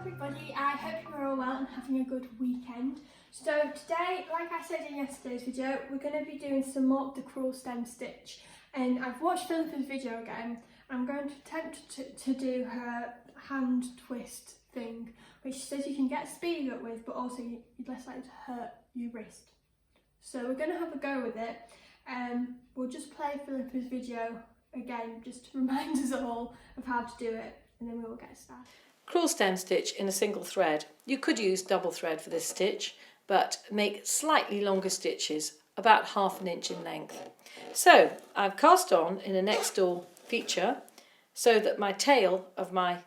everybody, I hope you're all well and having a good weekend. So today, like I said in yesterday's video, we're going to be doing some more of the Crewel Stem Stitch. And I've watched Phillipa's video again. I'm going to attempt to do her hand twist thing, which she says you can get speed up with, but also you're less likely to hurt your wrist. So we're going to have a go with it. We'll just play Phillipa's video again, just to remind us all of how to do it, and then we will get started. Crewel stem stitch in a single thread. You could use double thread for this stitch, but make slightly longer stitches, about 1/2 inch in length. So I've cast on in a next door feature so that my tail of my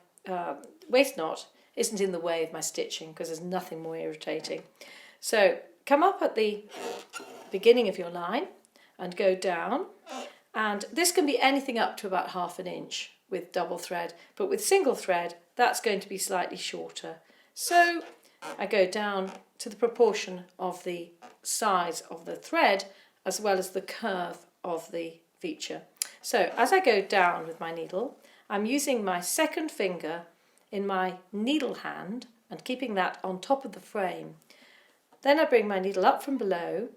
waist knot isn't in the way of my stitching, because there's nothing more irritating. So come up at the beginning of your line and go down, and this can be anything up to about 1/2 inch with double thread, but with single thread that's going to be slightly shorter. So I go down to the proportion of the size of the thread as well as the curve of the feature. So as I go down with my needle, I'm using my second finger in my needle hand and keeping that on top of the frame. Then I bring my needle up from below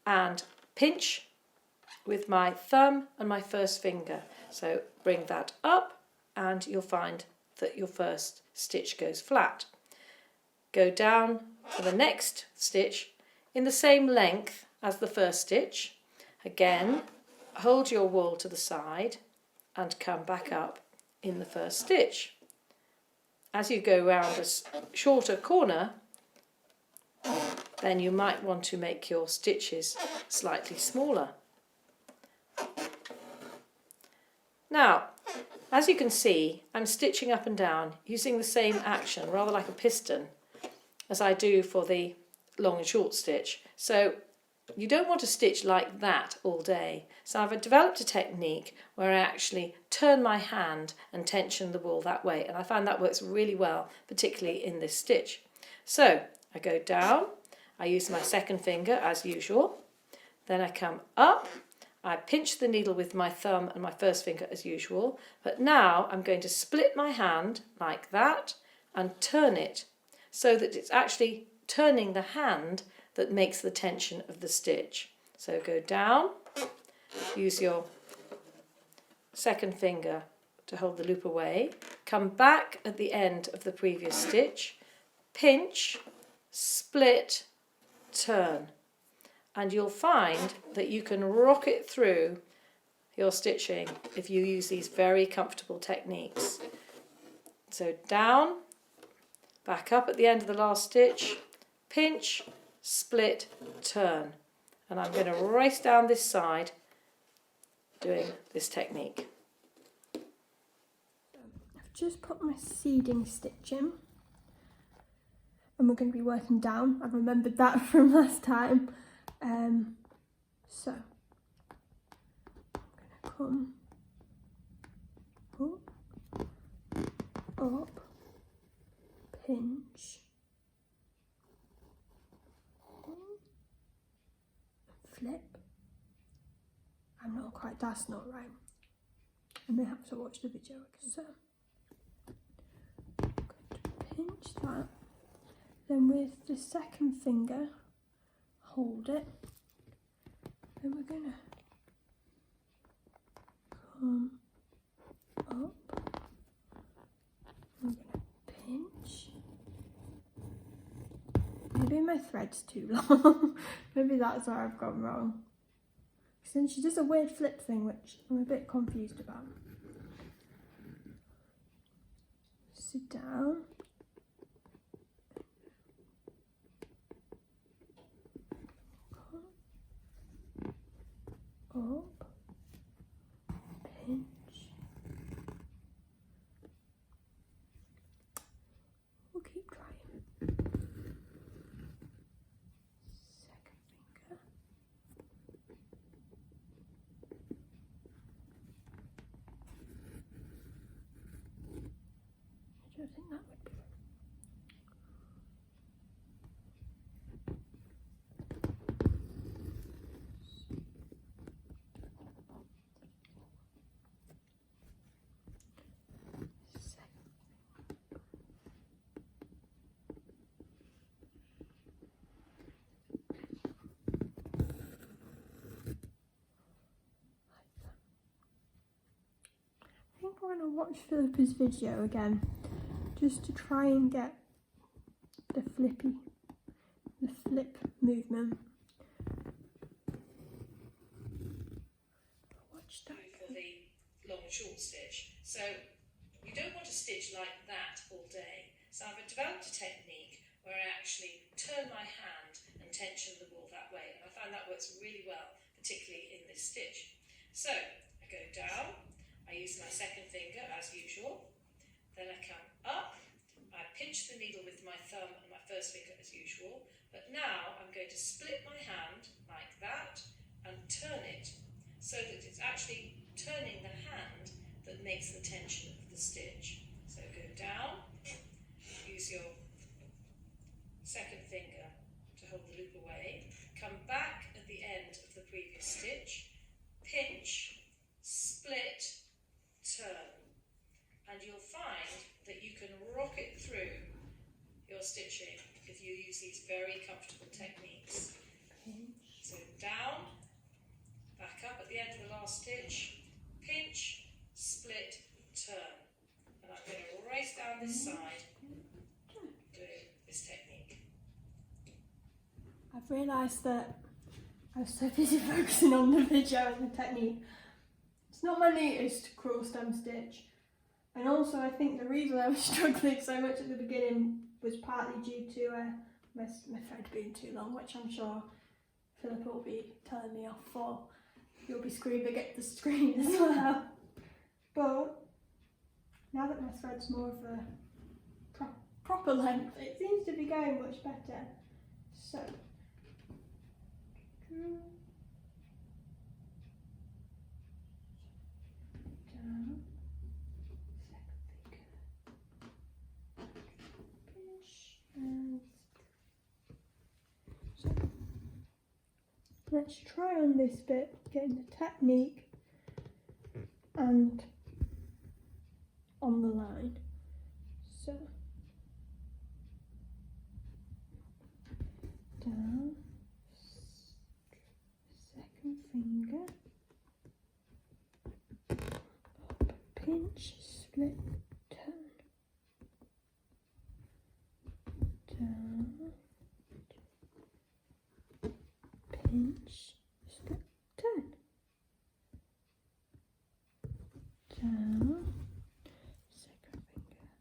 and pinch with my thumb and my first finger. So bring that up and you'll find that your first stitch goes flat. Go down for the next stitch in the same length as the first stitch. Again, hold your wool to the side and come back up in the first stitch. As you go round a shorter corner, then you might want to make your stitches slightly smaller. Now, as you can see, I'm stitching up and down using the same action, rather like a piston, as I do for the long and short stitch. So you don't want to stitch like that all day. So I've developed a technique where I actually turn my hand and tension the wool that way, and I find that works really well, particularly in this stitch. So I go down, I use my second finger as usual, then I come up, I pinch the needle with my thumb and my first finger as usual, but now I'm going to split my hand like that and turn it so that it's actually turning the hand that makes the tension of the stitch. So go down, use your second finger to hold the loop away, come back at the end of the previous stitch, pinch, split, turn. And you'll find that you can rock it through your stitching if you use these very comfortable techniques. So down, back up at the end of the last stitch, pinch, split, turn. And I'm going to race down this side doing this technique. I've just put my seeding stitch in, and we're going to be working down. I've remembered that from last time. So I'm going to come up, pinch, flip. I'm not quite, that's not right. I may have to watch the video again. So I'm going to pinch that, then with the second finger hold it, then we're going to come up, we're going to pinch. Maybe my thread's too long. Maybe that's where I've gone wrong. Then she does a weird flip thing which I'm a bit confused about. Sit down. Up, pinch, we'll keep trying. Second finger, I don't think that would be. I'm going to watch Phillipa's video again, just to try and get the flip movement. Watch that. For the long and short stitch. So you don't want to stitch like that all day. So I've developed a technique where I actually turn my hand and tension the wool that way. And I find that works really well, particularly in this stitch. So I go down, I use my second finger as usual, then I come up, I pinch the needle with my thumb and my first finger as usual, but now I'm going to split my hand like that and turn it so that it's actually turning the hand that makes the tension of the stitch. So go down, use your second finger to hold the loop away, come back at the end of the previous stitch, pinch, split, turn, and you'll find that you can rocket through your stitching if you use these very comfortable techniques. So down, back up at the end of the last stitch, pinch, split, turn, and I'm going to race down this side doing this technique. I've realised that I was so busy focusing on the video and the technique. It's not my neatest crewel stem stitch, and also I think the reason I was struggling so much at the beginning was partly due to my thread being too long, which I'm sure Phillipa will be telling me off for. You'll be screaming at the screen as well. But now that my thread's more of a proper length, it seems to be going much better. So down, pinch, and so let's try on this bit, getting the technique and on the line. So down, second finger, up, pinch, split, turn, down, pinch, split, turn, down, second finger,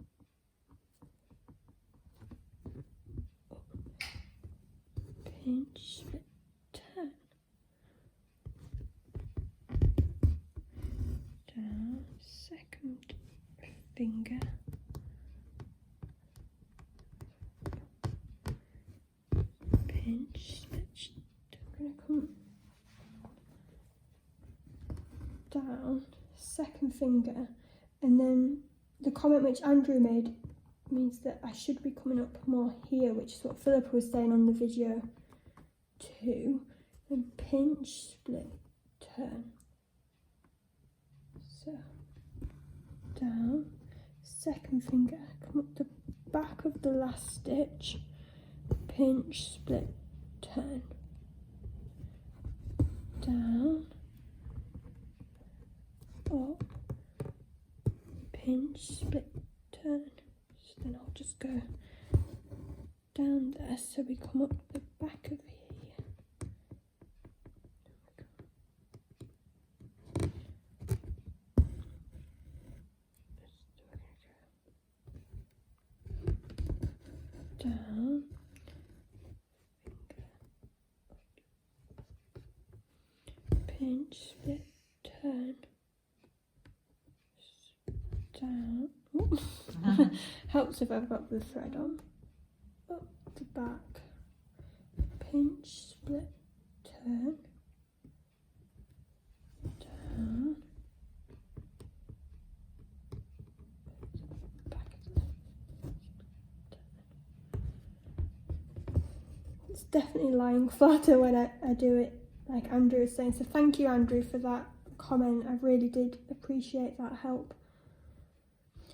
up, pinch, split, turn, down, second finger, pinch, split, I'm going to come down, second finger, and then the comment which Andrew made means that I should be coming up more here, which is what Phillipa was saying on the video too. And pinch, split, turn. So down, second finger, come up the back of the last stitch, pinch, split, turn, down, up, pinch, split, turn. So then I'll just go down there so we come up the back of here. Down, pinch, split, turn, down. Helps if I've got the thread on. Up the back, pinch, split, turn, down, back of the It's definitely lying flatter when I do it like Andrew is saying. So thank you, Andrew, for that comment. I really did appreciate that help.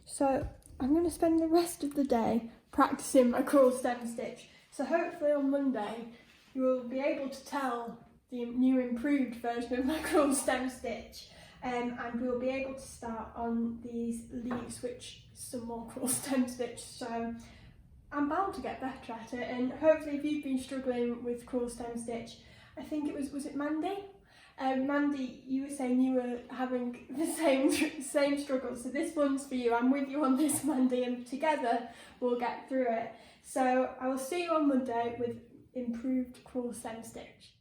So I'm going to spend the rest of the day practicing my crewel stem stitch. So hopefully on Monday you will be able to tell the new improved version of my crewel stem stitch. and we'll be able to start on these leaves, which is some more Crewel Stem Stitch. So I'm bound to get better at it, and hopefully if you've been struggling with Crewel Stem Stitch, I think it was it Mandy? Mandy, you were saying you were having the same struggle, so this one's for you. I'm with you on this, Mandy, and together we'll get through it. So I will see you on Monday with improved Crewel Stem Stitch.